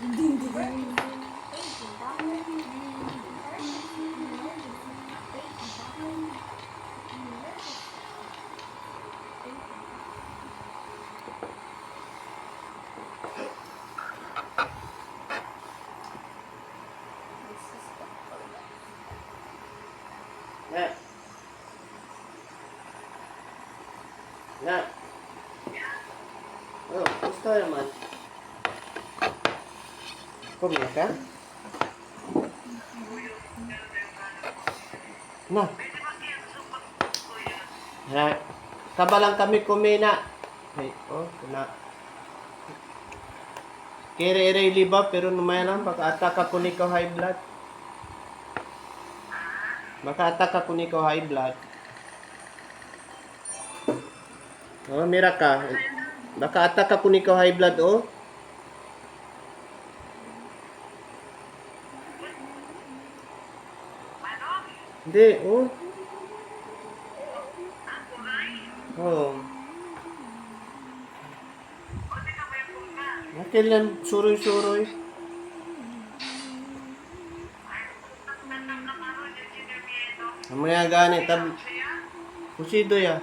Na. Na. Oh, gusto naman. Kumain ka? Na. Na. Kabalang kami kumina. Ay, oh, na. Kere-ere liba pero numaya lang baka ataka ko ni ko high blood. Baka ataka ko ni ko high blood. Oh, mira ka. Baka ataka ko ni ko high blood oh. Hindi, oh. Oh. Natin lang suroy-suroy. Ang mga ganit, kusido ya.